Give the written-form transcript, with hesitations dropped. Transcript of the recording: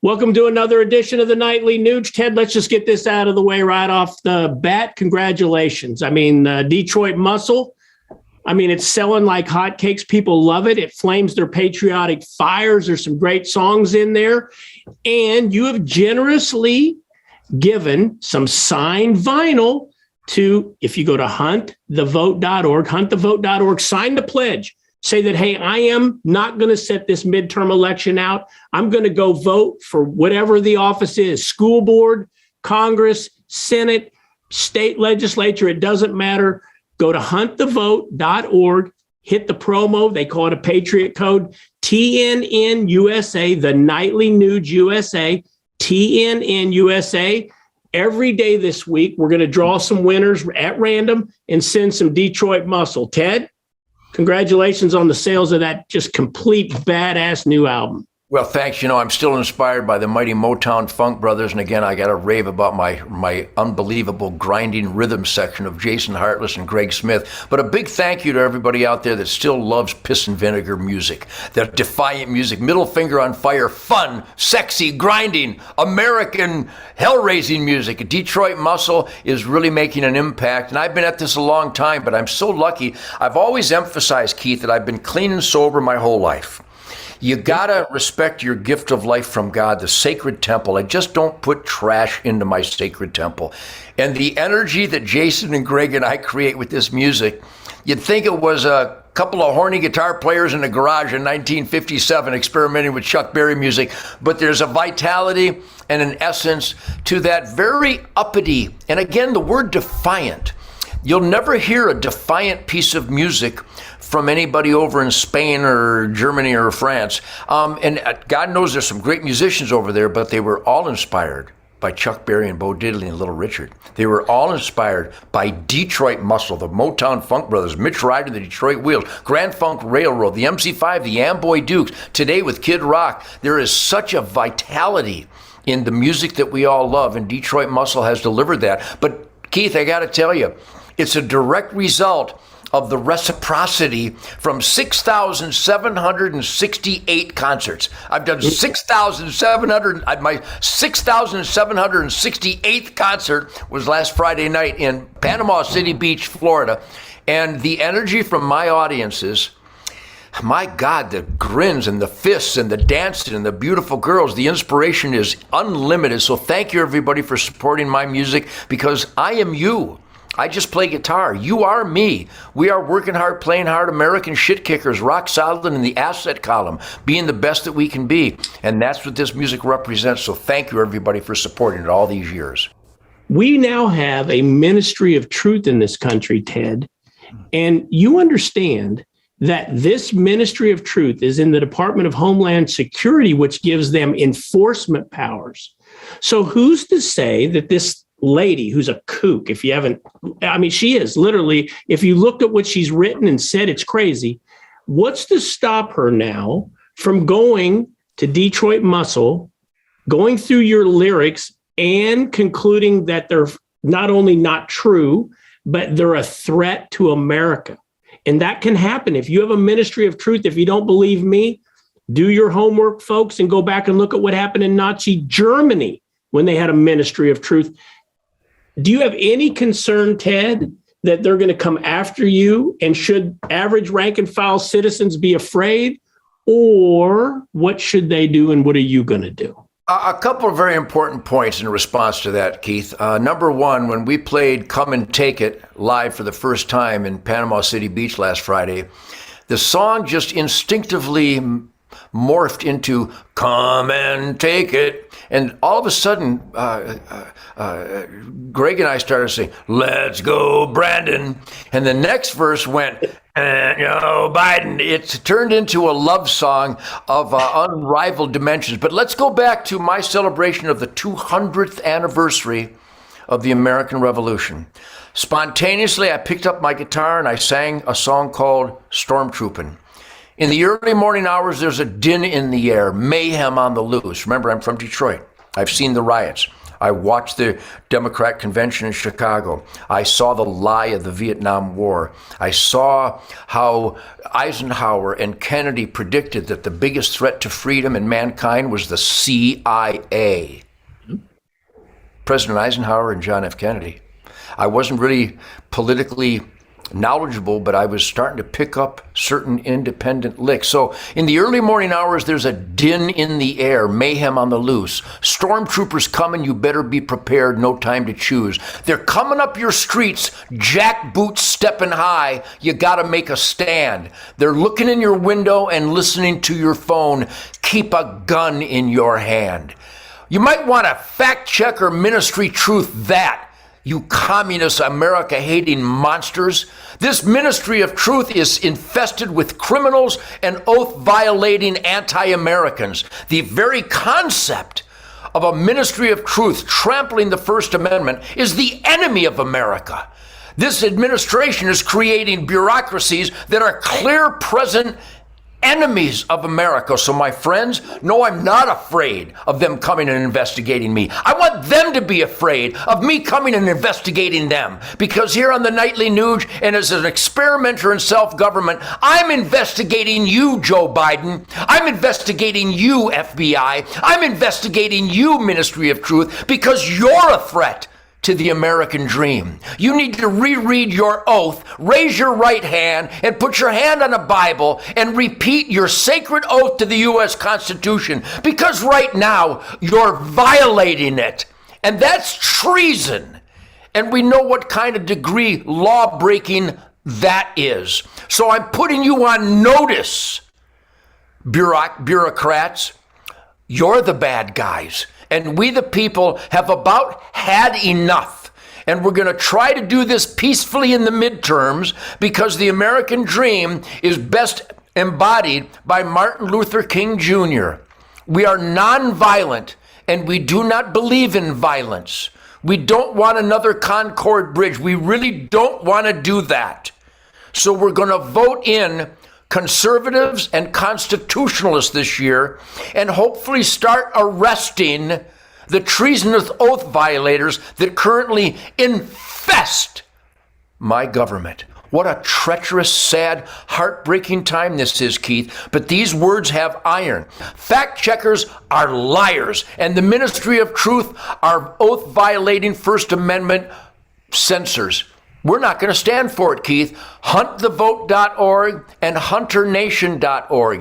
Welcome to another edition of the Nightly Nugent. Ted, let's just get this out of the way right off the bat. Congratulations. I mean, Detroit Muscle, it's selling like hotcakes. People love it. It flames their patriotic fires. There's some great songs in there. And you have generously given some signed vinyl to, if you go to huntthevote.org, sign the pledge. Say that, hey, I am not going to set this midterm election out. I'm going to go vote for whatever the office is, school board, Congress, Senate, state legislature. It doesn't matter. Go to huntthevote.org, hit the promo. They call it a Patriot code, TNN USA, the Nightly Nuge USA, TNN USA. Every day this week, we're going to draw some winners at random and send some Detroit Muscle. Ted? Congratulations on the sales of that just complete badass new album. Well, thanks. I'm still inspired by the mighty Motown Funk Brothers. And again, I got to rave about my unbelievable grinding rhythm section of Jason Hartless and Greg Smith. But a big thank you to everybody out there that still loves piss and vinegar music, that defiant music, middle finger on fire, fun, sexy, grinding, American, hell-raising music. Detroit Muscle is really making an impact. And I've been at this a long time, but I'm so lucky. I've always emphasized, Keith, that I've been clean and sober my whole life. You gotta respect your gift of life from God, the sacred temple. I just don't put trash into my sacred temple. And the energy that Jason and Greg and I create with this music, you'd think it was a couple of horny guitar players in a garage in 1957 experimenting with Chuck Berry music, but there's a vitality and an essence to that very uppity, and again, the word defiant. You'll never hear a defiant piece of music from anybody over in Spain or Germany or France. And God knows there's some great musicians over there, but they were all inspired by Chuck Berry and Bo Diddley and Little Richard. They were all inspired by Detroit Muscle, the Motown Funk Brothers, Mitch Ryder, the Detroit Wheels, Grand Funk Railroad, the MC5, the Amboy Dukes. Today with Kid Rock, there is such a vitality in the music that we all love, and Detroit Muscle has delivered that. But Keith, I got to tell you, it's a direct result of the reciprocity from 6,768 concerts. I've done 6,700, my 6,768th concert was last Friday night in Panama City Beach, Florida. And the energy from my audiences, my God, the grins and the fists and the dancing and the beautiful girls, the inspiration is unlimited. So thank you, everybody, for supporting my music, because I am you. I just play guitar. You are me. We are working hard, playing hard, American shit kickers, rock solid in the asset column, being the best that we can be. And that's what this music represents. So thank you, everybody, for supporting it all these years. We now have a ministry of truth in this country, Ted. And you understand that this ministry of truth is in the Department of Homeland Security, which gives them enforcement powers. So who's to say that this lady, who's a kook, if you haven't, she is literally, if you looked at what she's written and said, it's crazy. What's to stop her now from going to Detroit Muscle, going through your lyrics and concluding that they're not only not true, but they're a threat to America? And that can happen. If you have a ministry of truth, if you don't believe me, do your homework, folks, and go back and look at what happened in Nazi Germany when they had a ministry of truth. Do you have any concern, Ted, that they're going to come after you? And should average rank and file citizens be afraid? Or what should they do, and what are you going to do? A couple of very important points in response to that, Keith. Number one, when we played Come and Take It live for the first time in Panama City Beach last Friday, the song just instinctively morphed into Come and Take It. And all of a sudden, Greg and I started saying, Let's go, Brandon. And the next verse went, Biden. It's turned into a love song of unrivaled dimensions. But let's go back to my celebration of the 200th anniversary of the American Revolution. Spontaneously, I picked up my guitar and I sang a song called Storm Troopin'. In the early morning hours, there's a din in the air, mayhem on the loose. Remember, I'm from Detroit. I've seen the riots. I watched the Democrat convention in Chicago. I saw the lie of the Vietnam War. I saw how Eisenhower and Kennedy predicted that the biggest threat to freedom and mankind was the CIA. President Eisenhower and John F. Kennedy. I wasn't really politically knowledgeable, but I was starting to pick up certain independent licks. So in the early morning hours, there's a din in the air, mayhem on the loose. Stormtroopers coming, you better be prepared, no time to choose. They're coming up your streets, jackboots stepping high, you gotta make a stand. They're looking in your window and listening to your phone. Keep a gun in your hand. You might want to fact check or ministry truth that. You communist America-hating monsters. This ministry of truth is infested with criminals and oath-violating anti-Americans. The very concept of a ministry of truth trampling the First Amendment is the enemy of America. This administration is creating bureaucracies that are clear present enemies of America. So my friends, no, I'm not afraid of them coming and investigating me. I want them to be afraid of me coming and investigating them. Because here on the Nightly Nuge and as an experimenter in self-government, I'm investigating you, Joe Biden. I'm investigating you, FBI. I'm investigating you, Ministry of Truth, because you're a threat to the American dream. You need to reread your oath, raise your right hand, and put your hand on a Bible and repeat your sacred oath to the U.S. Constitution, because right now you're violating it. And that's treason. And we know what kind of degree law-breaking that is. So I'm putting you on notice, bureaucrats. You're the bad guys. And we, the people, have about had enough. And we're going to try to do this peacefully in the midterms because the American dream is best embodied by Martin Luther King Jr. We are nonviolent and we do not believe in violence. We don't want another Concord Bridge. We really don't want to do that. So we're going to vote in conservatives and constitutionalists this year and hopefully start arresting the treasonous oath violators that currently infest my government. What a treacherous, sad, heartbreaking time this is, Keith. But these words have iron. Fact checkers are liars, and the Ministry of Truth are oath-violating First Amendment censors. We're not going to stand for it, Keith. Huntthevote.org and hunternation.org.